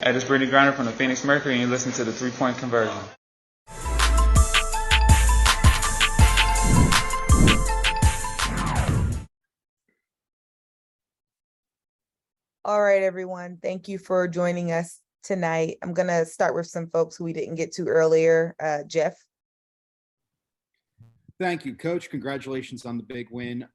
Hey, this is Brittany Griner from the Phoenix Mercury, and you listen to the 3-Point Conversion. All right, everyone. Thank you for joining us tonight. I'm going to start with some folks who we didn't get to earlier. Jeff. Thank you, Coach. Congratulations on the big win.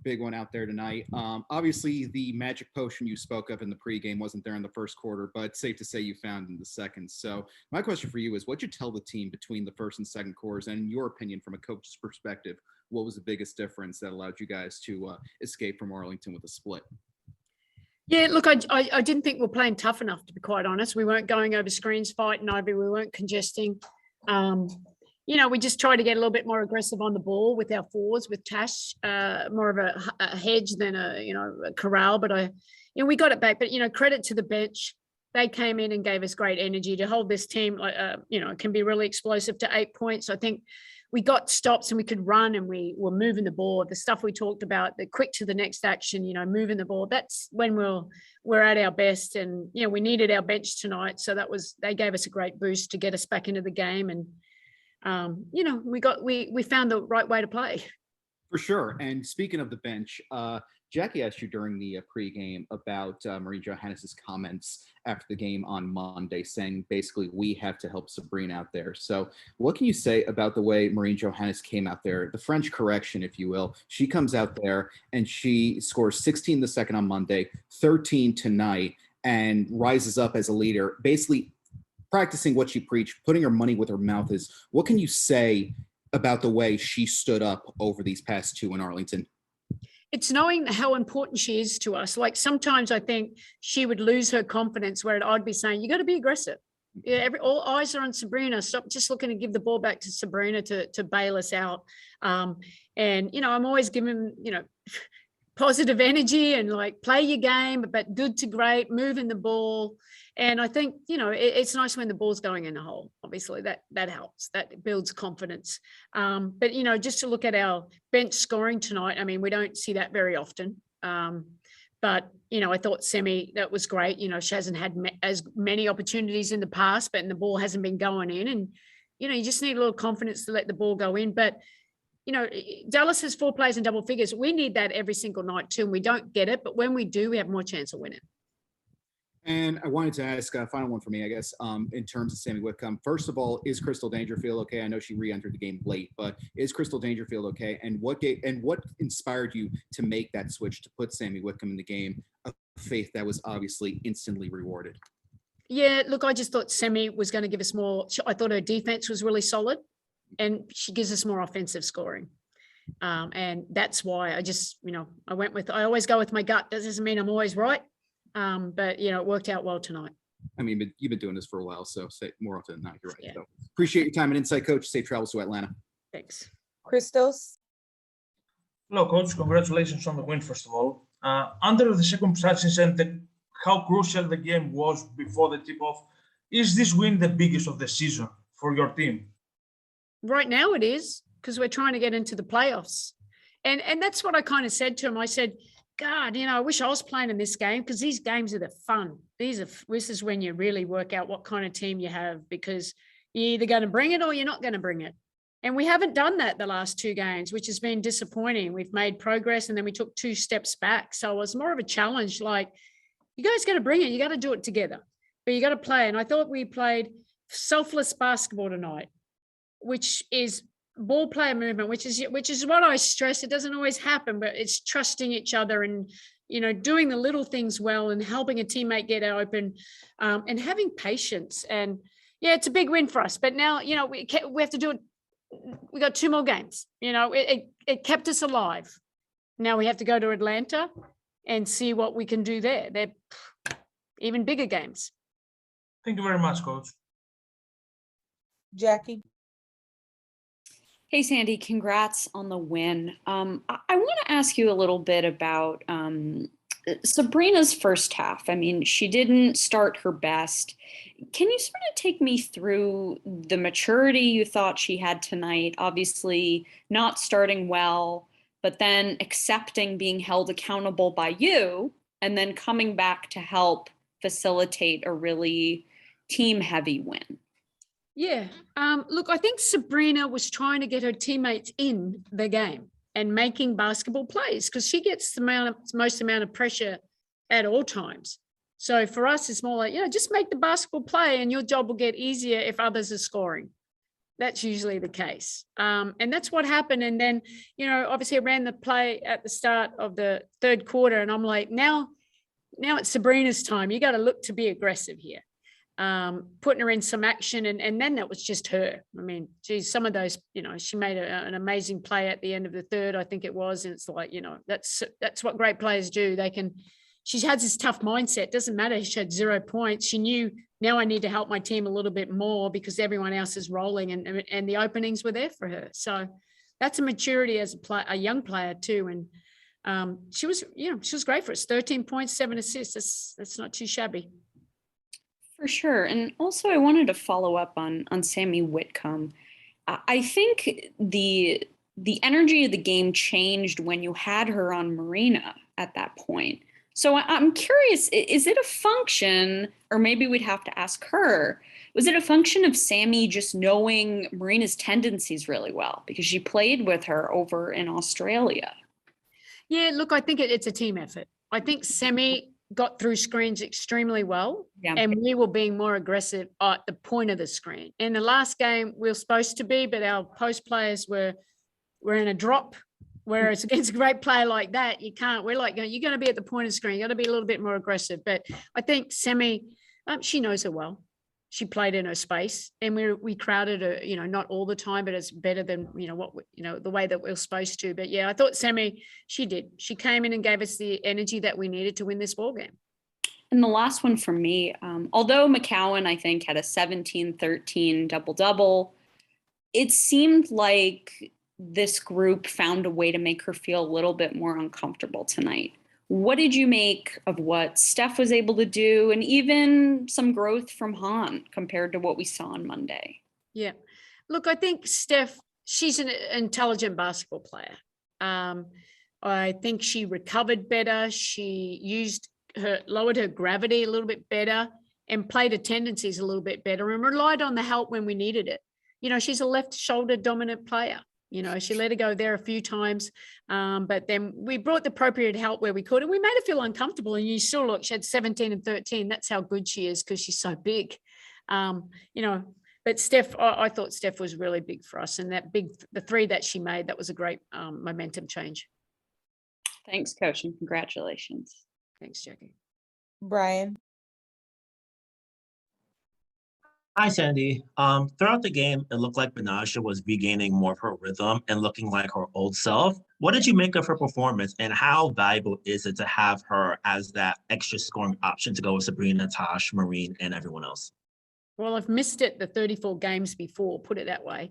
Big one out there tonight. Obviously, the magic potion you spoke of in the pregame wasn't there in the first quarter, but safe to say you found in the second. So my question for you is, what'd you tell the team between the first and second quarters? And in your opinion, from a coach's perspective, what was the biggest difference that allowed you guys to escape from Arlington with a split? Yeah, look, I didn't think we were playing tough enough, to be quite honest. We weren't going over screens, fighting over, we weren't congesting. We just tried to get a little bit more aggressive on the ball with our fours, with Tash, more of a hedge than a corral. But we got it back. But credit to the bench, they came in and gave us great energy to hold this team. It can be really explosive to 8 points. I think we got stops and we could run and we were moving the ball. The stuff we talked about, the quick to the next action, moving the ball. That's when we're at our best. And we needed our bench tonight, so they gave us a great boost to get us back into the game. And we found the right way to play. For sure. And speaking of the bench, Jackie asked you during the pregame about Marie Johannes's comments after the game on Monday, saying basically we have to help Sabrina out there. So what can you say about the way Marie Johannes came out there, the French correction, if you will? She comes out there and she scores 16 the second on Monday, 13 tonight, and rises up as a leader, basically practicing what she preached, putting her money where her mouth is. What can you say about the way she stood up over these past two in Arlington? It's knowing how important she is to us. Like sometimes I think she would lose her confidence where I'd be saying, you got to be aggressive. Yeah, all eyes are on Sabrina. Stop just looking to give the ball back to Sabrina to bail us out. I'm always giving, positive energy and like play your game, but good to great, moving the ball. And I think, it's nice when the ball's going in the hole. Obviously that helps, that builds confidence. But just to look at our bench scoring tonight, I mean, we don't see that very often. But I thought Semi, that was great. She hasn't had as many opportunities in the past, but the ball hasn't been going in. And, you just need a little confidence to let the ball go in. But Dallas has 4 players in double figures. We need that every single night too, and we don't get it. But when we do, we have more chance of winning. And I wanted to ask a final one for me, I guess, in terms of Sammy Whitcomb. First of all, is Crystal Dangerfield okay? I know she re-entered the game late, but is Crystal Dangerfield okay? And what inspired you to make that switch to put Sammy Whitcomb in the game, a faith that was obviously instantly rewarded? Yeah, look, I just thought Semi was going to give us more. I thought her defense was really solid, and she gives us more offensive scoring. And that's why I always go with my gut. That doesn't mean I'm always right. But it worked out well tonight. I mean, you've been doing this for a while, so say more often than not, you're right. Yeah. So appreciate your time and insight, Coach. Safe travels to Atlanta. Thanks. Christos. Hello, Coach. Congratulations on the win, first of all. Under the circumstances and how crucial the game was before the tip-off, is this win the biggest of the season for your team? Right now it is, because we're trying to get into the playoffs. And that's what I kind of said to him. I said, God, I wish I was playing in this game, because these games are the fun. This is when you really work out what kind of team you have, because you're either going to bring it or you're not going to bring it. And we haven't done that the last 2 games, which has been disappointing. We've made progress and then we took 2 steps back. So it was more of a challenge, like, you guys got to bring it. You got to do it together, but you got to play. And I thought we played selfless basketball tonight, which is ball player movement, which is what I stress. It doesn't always happen, but it's trusting each other and, doing the little things well and helping a teammate get open, and having patience. And yeah, it's a big win for us, but now, we have to do it. We got 2 more games, it kept us alive. Now we have to go to Atlanta and see what we can do there. They're even bigger games. Thank you very much, Coach. Jackie. Hey, Sandy, congrats on the win. I want to ask you a little bit about Sabrina's first half. I mean, she didn't start her best. Can you sort of take me through the maturity you thought she had tonight? Obviously not starting well, but then accepting being held accountable by you and then coming back to help facilitate a really team heavy win? Yeah. Look, I think Sabrina was trying to get her teammates in the game and making basketball plays because she gets the most amount of pressure at all times. So for us, it's more like, just make the basketball play and your job will get easier if others are scoring. That's usually the case. And that's what happened. And then, obviously I ran the play at the start of the third quarter and I'm like, now it's Sabrina's time. You got to look to be aggressive here. Putting her in some action. And then that was just her. I mean, geez, some of those, she made an amazing play at the end of the third, I think it was. And it's like, that's what great players do. She has this tough mindset. Doesn't matter. She had 0 points. She knew now I need to help my team a little bit more because everyone else is rolling and the openings were there for her. So that's a maturity as a young player too. And she was great for us. 13 points, 7 assists. That's not too shabby. For sure. And also I wanted to follow up on Sammy Whitcomb. I think the energy of the game changed when you had her on Marina at that point. So I'm curious, is it a function, or maybe we'd have to ask her, was it a function of Sammy just knowing Marina's tendencies really well because she played with her over in Australia? Yeah, look, I think it's a team effort. I think Sammy got through screens extremely well, and we were being more aggressive at the point of the screen. In the last game, we were supposed to be, but our post players were in a drop. Whereas against a great player like that, you can't. We're like, you're going to be at the point of screen. You got to be a little bit more aggressive. But I think Sammy, she knows her well. She played in her space, and we crowded her. Not all the time, but it's better than the way that we're supposed to. But yeah, I thought Sammy, she did. She came in and gave us the energy that we needed to win this ball game. And the last one for me, although McCowan, I think, had a 17-13 double-double, it seemed like this group found a way to make her feel a little bit more uncomfortable tonight. What did you make of what Steph was able to do, and even some growth from Han compared to what we saw on Monday? Yeah. Look, I think Steph, she's an intelligent basketball player. I think she recovered better. She lowered her gravity a little bit better and played her tendencies a little bit better and relied on the help when we needed it. She's a left shoulder dominant player. She let her go there a few times, but then we brought the appropriate help where we could, and we made her feel uncomfortable. And you saw, look, she had 17 and 13. That's how good she is because she's so big. But Steph, I thought Steph was really big for us, and the three that she made, that was a great momentum change. Thanks, Coach, and congratulations. Thanks, Jackie. Brian. Hi, Sandy. Throughout the game, it looked like Benasha was regaining more of her rhythm and looking like her old self. What did you make of her performance, and how valuable is it to have her as that extra scoring option to go with Sabrina, Tosh, Marine, and everyone else? Well, I've missed it the 34 games before, put it that way.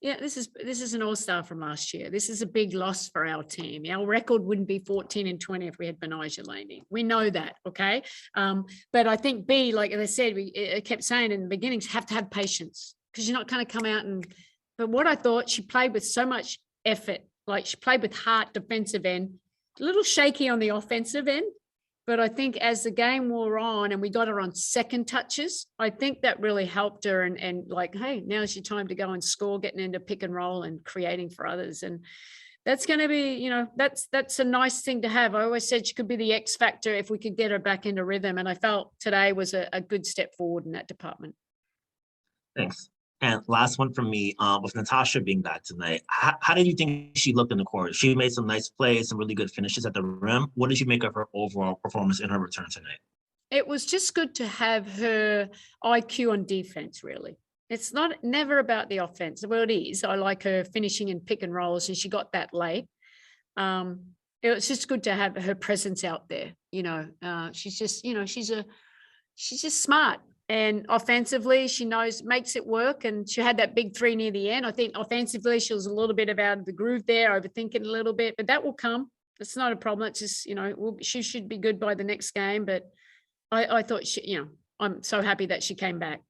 This is an all-star from last year. This is a big loss for our team. Our record wouldn't be 14 and 20 if we had Benasha Laney. We know that, okay? But I think like I said, I kept saying in the beginnings, have to have patience because you're not going to come out but what I thought, she played with so much effort. Like she played with heart, defensive end, a little shaky on the offensive end. But I think as the game wore on and we got her on second touches, I think that really helped her and like, hey, now's your time to go and score, getting into pick and roll and creating for others. And that's going to be, that's a nice thing to have. I always said she could be the X factor if we could get her back into rhythm. And I felt today was a good step forward in that department. Thanks. And last one from me, with Natasha being back tonight, how did you think she looked in the court? She made some nice plays, some really good finishes at the rim. What did you make of her overall performance in her return tonight? It was just good to have her IQ on defense, really. It's never about the offense. Well, it is. I like her finishing in pick and rolls, and she got that late. It was just good to have her presence out there. She's just, she's just smart. And offensively, she makes it work. And she had that big three near the end. I think offensively, she was a little bit out of the groove there, overthinking a little bit, but that will come. It's not a problem. It's just, she should be good by the next game. But I thought I'm so happy that she came back.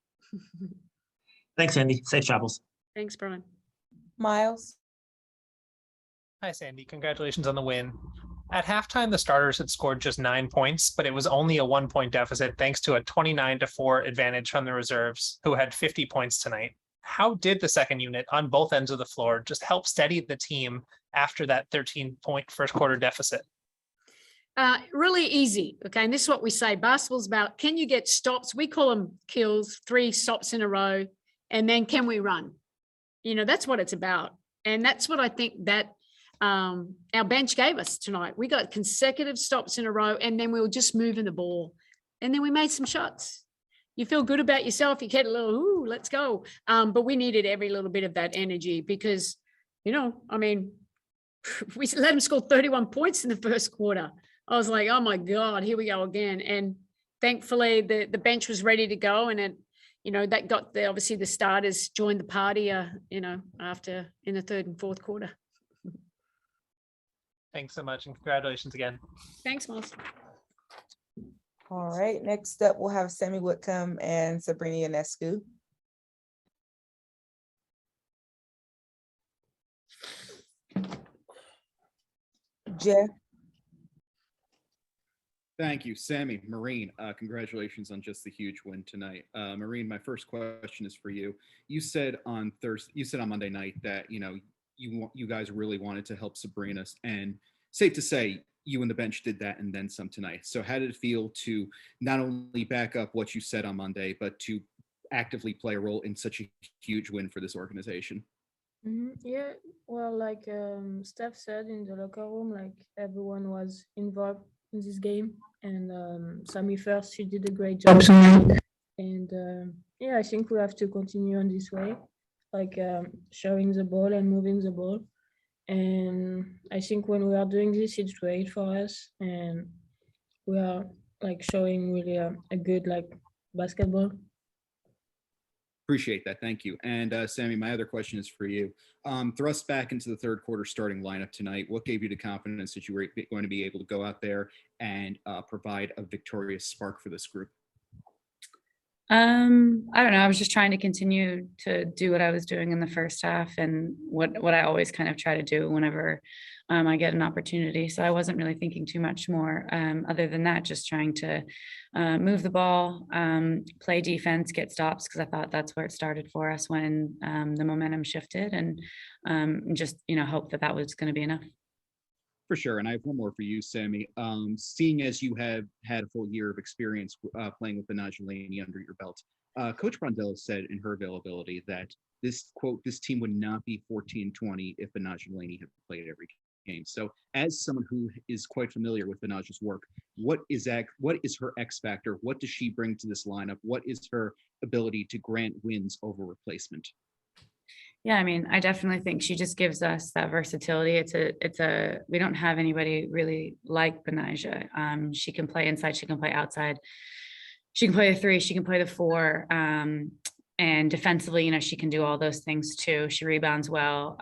Thanks, Andy. Safe travels. Thanks, Brian. Miles. Hi, Sandy. Congratulations on the win. At halftime, the starters had scored just 9 points, but it was only a 1-point deficit thanks to a 29-4 advantage from the reserves, who had 50 points tonight. How did the second unit on both ends of the floor just help steady the team after that 13-point first quarter deficit? Really easy. Okay. And this is what we say. Basketball's about, can you get stops? We call them kills, 3 stops in a row. And then can we run? That's what it's about. And that's what I think that our bench gave us tonight. We got consecutive stops in a row, and then we were just moving the ball. And then we made some shots. You feel good about yourself. You get a little, ooh, let's go. But we needed every little bit of that energy because, we let them score 31 points in the first quarter. I was like, oh my God, here we go again. And thankfully the bench was ready to go. And that got obviously the starters joined the party, after in the third and fourth quarter. Thanks so much, and congratulations again. Thanks, Miles. All right, next up, we'll have Sammy Whitcomb and Sabrina Ionescu. Jeff. Thank you, Sammy. Maureen, congratulations on just the huge win tonight. Maureen, my first question is for you. You said on Monday night that you guys really wanted to help Sabrina, and safe to say you and the bench did that and then some tonight. So how did it feel to not only back up what you said on Monday, but to actively play a role in such a huge win for this organization? Yeah, well, like Steph said in the locker room, like everyone was involved in this game, and Sammy first, she did a great job tonight, and I think we have to continue on this way, like showing the ball and moving the ball, and I think when we are doing this, it's great for us, and we are like showing really a good like basketball. Appreciate that. Thank you. And Sammy, my other question is for you. Thrust back into the third quarter starting lineup tonight, what gave you the confidence that you were going to be able to go out there and provide a victorious spark for this group? I don't know. I was just trying to continue to do what I was doing in the first half and what I always kind of try to do whenever I get an opportunity. So I wasn't really thinking too much more other than that, just trying to move the ball, play defense, get stops, because I thought that's where it started for us when the momentum shifted, and just, hope that was going to be enough. For sure. And I have one more for you, Sammy. Seeing as you have had a full year of experience playing with Benaj Laney under your belt, Coach Brondell said in her availability that this team would not be 14-20 if Benaj Laney had played every game. So as someone who is quite familiar with Benaj's work, what is her X factor? What does she bring to this lineup? What is her ability to grant wins over replacement? Yeah, I mean, I definitely think she just gives us that versatility. We don't have anybody really like Benaja. She can play inside, she can play outside, she can play the 3, she can play the 4. And defensively, she can do all those things too. She rebounds well.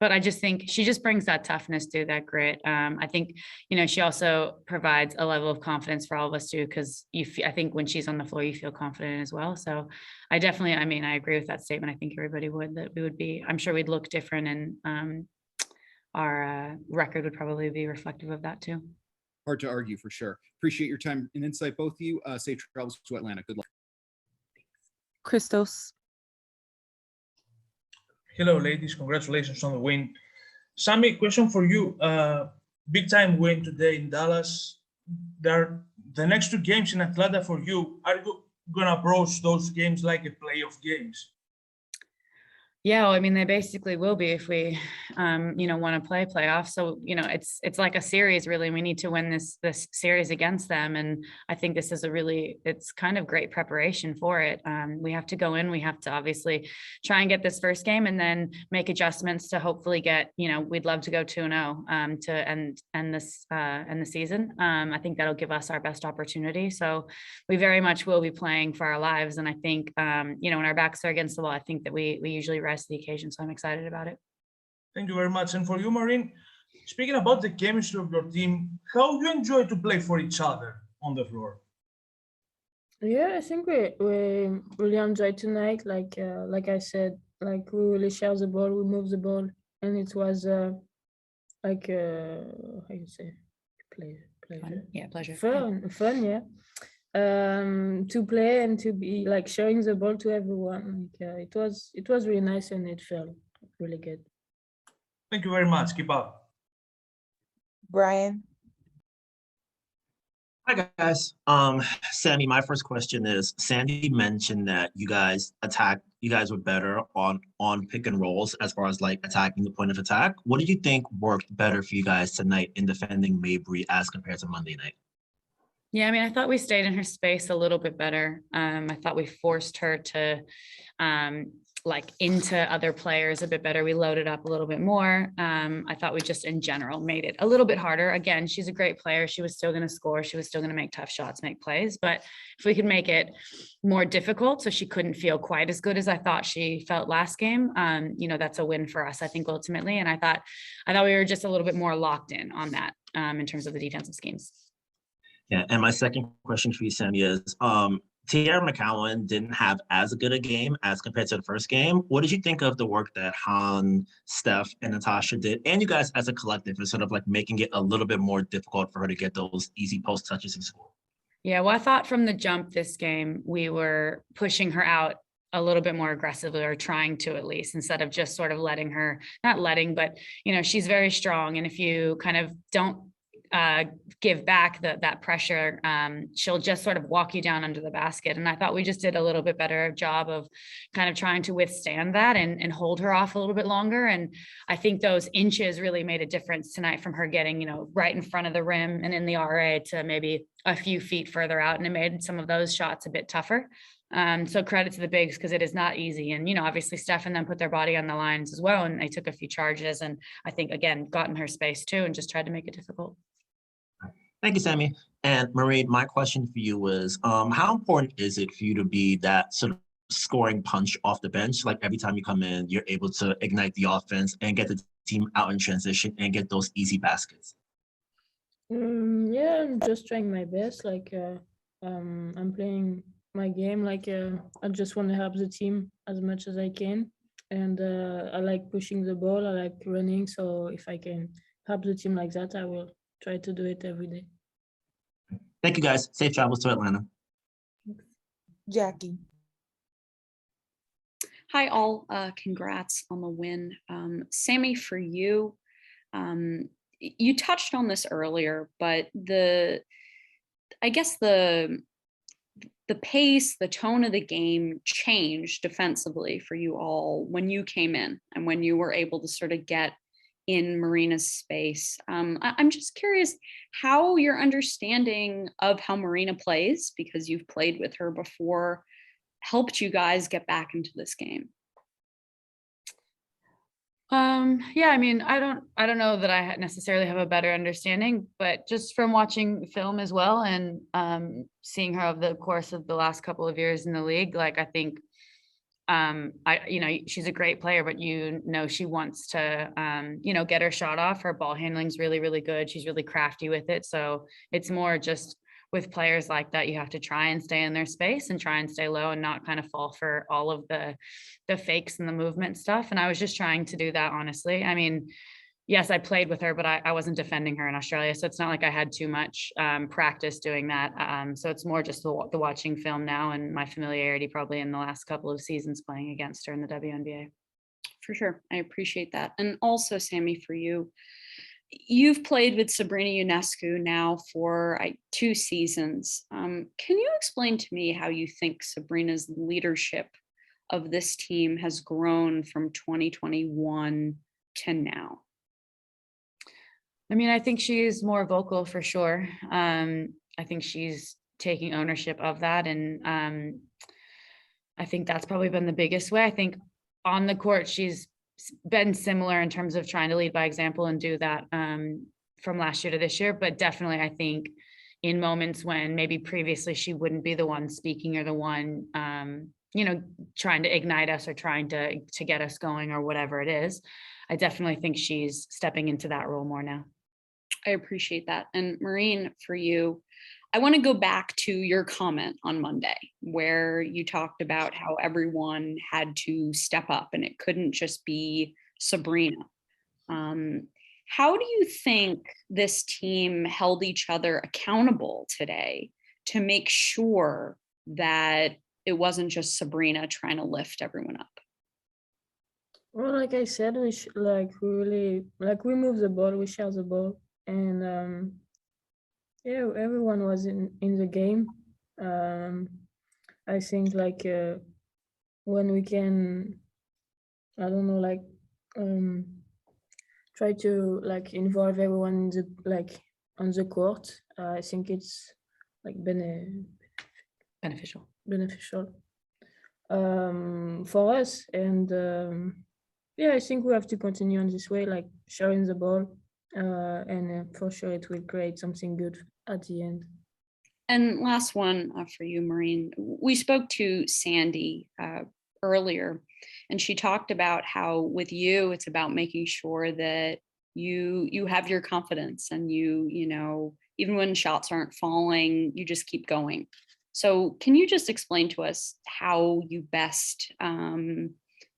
But I just think she just brings that toughness to that grit. I think, she also provides a level of confidence for all of us too, because I think when she's on the floor, you feel confident as well. So I definitely, I agree with that statement. I think everybody I'm sure we'd look different, and our record would probably be reflective of that too. Hard to argue, for sure. Appreciate your time and insight, both of you. Safe travels to Atlanta. Good luck. Christos. Hello, ladies. Congratulations on the win. Sammy, question for you. Big time win today in Dallas. The next 2 games in Atlanta for you. Are you going to approach those games like a playoff games? Yeah, well, they basically will be if we, want to play playoffs. So, it's like a series really. We need to win this series against them. And I think this is it's kind of great preparation for it. We have to go in, we have to obviously try and get this first game and then make adjustments to hopefully get, we'd love to go 2-0 to end the season. I think that'll give us our best opportunity. So we very much will be playing for our lives. And I think, when our backs are against the wall, I think that we usually the occasion, so I'm excited about it. Thank you very much. And for you, Maureen, speaking about the chemistry of your team, how do you enjoy to play for each other on the floor? Yeah, I think we really enjoyed tonight. Like I said, like we really share the ball, we move the ball, and it was like how you say pleasure. Yeah, pleasure. Fun, yeah. To play and to be like showing the ball to everyone. Like, it was really nice and it felt really good. Thank you very much. Keep up. Brian. Hi guys. Sammy, my first question is, Sandy mentioned that you guys were better on pick and rolls as far as like attacking the point of attack. What did you think worked better for you guys tonight in defending Mabry as compared to Monday night? Yeah, I mean, I thought we stayed in her space a little bit better. I thought we forced her to like into other players a bit better. We loaded up a little bit more. I thought we just in general made it a little bit harder. Again, she's a great player. She was still going to score. She was still going to make tough shots, make plays. But if we could make it more difficult so she couldn't feel quite as good as I thought she felt last game, that's a win for us, I think, ultimately. And I thought we were just a little bit more locked in on that in terms of the defensive schemes. Yeah, and my second question for you, Sammy, is Tierra McCowan didn't have as good a game as compared to the first game. What did you think of the work that Han, Steph, and Natasha did, and you guys as a collective, is sort of like making it a little bit more difficult for her to get those easy post touches in school? Yeah, well, I thought from the jump this game, we were pushing her out a little bit more aggressively, or trying to at least, instead of just sort of letting her, not letting, but, she's very strong. And if you kind of don't give back that pressure, she'll just sort of walk you down under the basket. And I thought we just did a little bit better job of kind of trying to withstand that and hold her off a little bit longer. And I think those inches really made a difference tonight, from her getting, right in front of the rim and in the RA to maybe a few feet further out. And it made some of those shots a bit tougher. So credit to the bigs, because it is not easy. And, obviously Steph and them put their body on the lines as well. And they took a few charges, and I think, again, got in her space too, and just tried to make it difficult. Thank you, Sammy. And Marie, my question for you was, how important is it for you to be that sort of scoring punch off the bench? Like every time you come in, you're able to ignite the offense and get the team out in transition and get those easy baskets. Yeah, I'm just trying my best. Like I'm playing my game. Like I just want to help the team as much as I can. And I like pushing the ball. I like running. So if I can help the team like that, I will try to do it every day. Thank you, guys. Safe travels to Atlanta. Jackie. Hi, all. Congrats on the win. Sammy, for you, you touched on this earlier, but I guess the pace, the tone of the game changed defensively for you all when you came in and when you were able to sort of get in Marina's space. I'm just curious how your understanding of how Marina plays, because you've played with her before, helped you guys get back into this game. Yeah, I mean, I don't know that I necessarily have a better understanding, but just from watching film as well, and seeing her over the course of the last couple of years in the league, like I think she's a great player, but she wants to get her shot off. Her ball handling's really, really good. She's really crafty with it. So it's more just with players like that, you have to try and stay in their space and try and stay low and not kind of fall for all of the fakes and the movement stuff. And I was just trying to do that, honestly. I mean, yes, I played with her, but I wasn't defending her in Australia. So it's not like I had too much practice doing that. So it's more just the watching film now and my familiarity probably in the last couple of seasons playing against her in the WNBA. For sure. I appreciate that. And also, Sammy, for you, you've played with Sabrina Ionescu now for 2 seasons. Can you explain to me how you think Sabrina's leadership of this team has grown from 2021 to now? I mean, I think she's more vocal for sure. I think she's taking ownership of that. And I think that's probably been the biggest way. I think on the court, she's been similar in terms of trying to lead by example and do that from last year to this year. But definitely, I think in moments when maybe previously she wouldn't be the one speaking or the one, trying to ignite us or trying to get us going or whatever it is, I definitely think she's stepping into that role more now. I appreciate that. And Maureen, for you, I want to go back to your comment on Monday, where you talked about how everyone had to step up and it couldn't just be Sabrina. How do you think this team held each other accountable today to make sure that it wasn't just Sabrina trying to lift everyone up? Well, like I said, we really we move the ball, we share the ball, and yeah, everyone was in the game. I think when we can, I don't know, try to involve everyone in the on the court. I think it's Beneficial. beneficial for us, and yeah, I think we have to continue on this way, like sharing the ball, and for sure it will create something good at the end. And last one for you, Maureen. We spoke to Sandy earlier, and she talked about how with you, it's about making sure that you have your confidence, and you know, even when shots aren't falling, you just keep going. So can you just explain to us how you best, you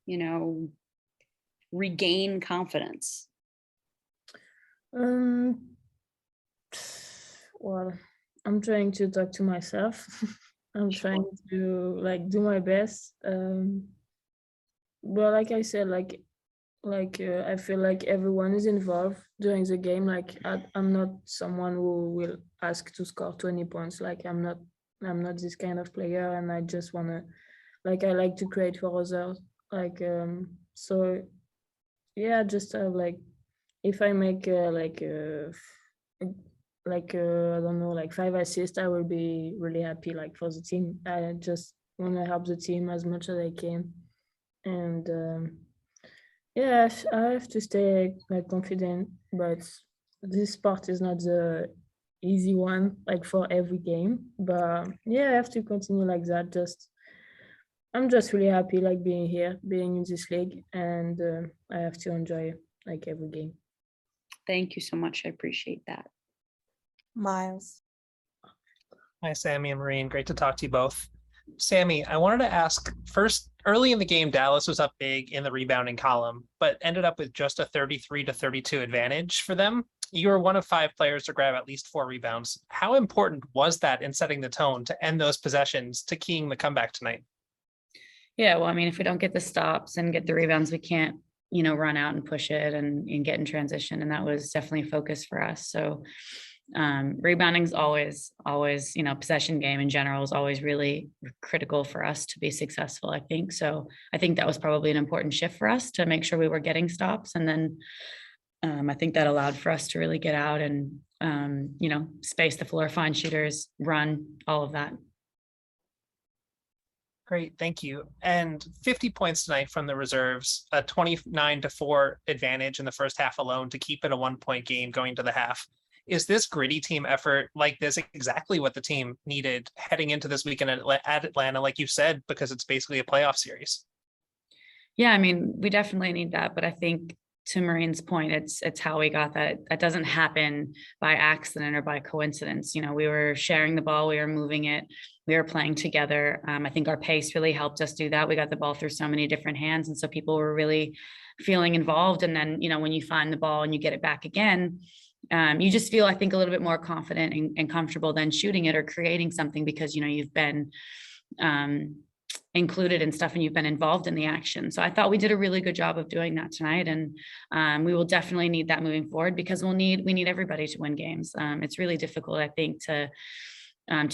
know, regain confidence? Well, I'm trying to talk to myself. I'm trying to do my best. But like I said, I feel like everyone is involved during the game. I'm not someone who will ask to score 20 points. I'm not this kind of player, and I just wanna I like to create for others. So yeah, just if I make I don't know, 5 assists, I will be really happy for the team. I just want to help the team as much as I can, and yeah, I have to stay confident, but this sport is not the easy one for every game. But yeah, I have to continue like that. I'm just really happy being here, being in this league, and I have to enjoy every game. Thank you so much. I appreciate that. Miles. Hi, Sammy and Maureen. Great to talk to you both. Sammy, I wanted to ask first, early in the game, Dallas was up big in the rebounding column, but ended up with just a 33-32 advantage for them. You were one of 5 players to grab at least 4 rebounds. How important was that in setting the tone to end those possessions to keying the comeback tonight? Yeah, well, I mean, if we don't get the stops and get the rebounds, we can't, you know, run out and push it and get in transition. And that was definitely a focus for us. So rebounding is always, you know, possession game in general is always really critical for us to be successful, I think. So I think that was probably an important shift for us to make sure we were getting stops. And then I think that allowed for us to really get out and, you know, space the floor, find shooters, run, all of that. Great, thank you. And 50 points tonight from the reserves, a 29-4 advantage in the first half alone to keep it a 1-point game going to the half. Is this gritty team effort like this exactly what the team needed heading into this weekend at Atlanta, like you said, because it's basically a playoff series? Yeah, I mean, we definitely need that, but I think to Maureen's point, it's how we got that. That doesn't happen by accident or by coincidence. You know, we were sharing the ball, we were moving it, we were playing together. I think our pace really helped us do that. We got the ball through so many different hands, and so people were really feeling involved. And then, you know, when you find the ball and you get it back again, you just feel, I think, a little bit more confident and comfortable than shooting it or creating something because, you know, you've been included in stuff and you've been involved in the action. So I thought we did a really good job of doing that tonight. And we will definitely need that moving forward because we need everybody to win games. It's really difficult, I think, to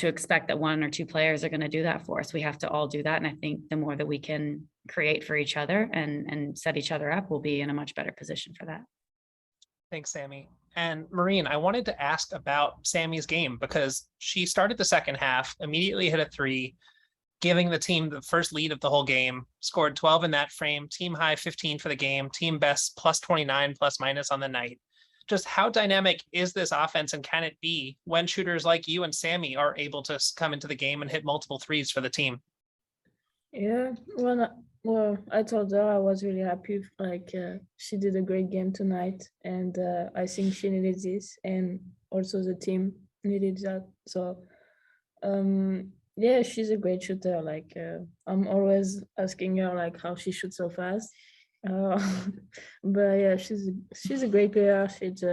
expect that 1 or 2 players are going to do that for us. We have to all do that. And I think the more that we can create for each other and set each other up, we'll be in a much better position for that. Thanks, Sammy. And Maureen, I wanted to ask about Sammy's game because she started the second half, immediately hit a 3, giving the team the first lead of the whole game, scored 12 in that frame, team high 15 for the game, team best plus 29 plus minus on the night. Just how dynamic is this offense and can it be when shooters like you and Sammy are able to come into the game and hit multiple threes for the team? Yeah, well, I told her I was really happy. She did a great game tonight, and I think she needed this, and also the team needed that. So, yeah, she's a great shooter. I'm always asking her how she shoots so fast, But yeah, she's a great player. She's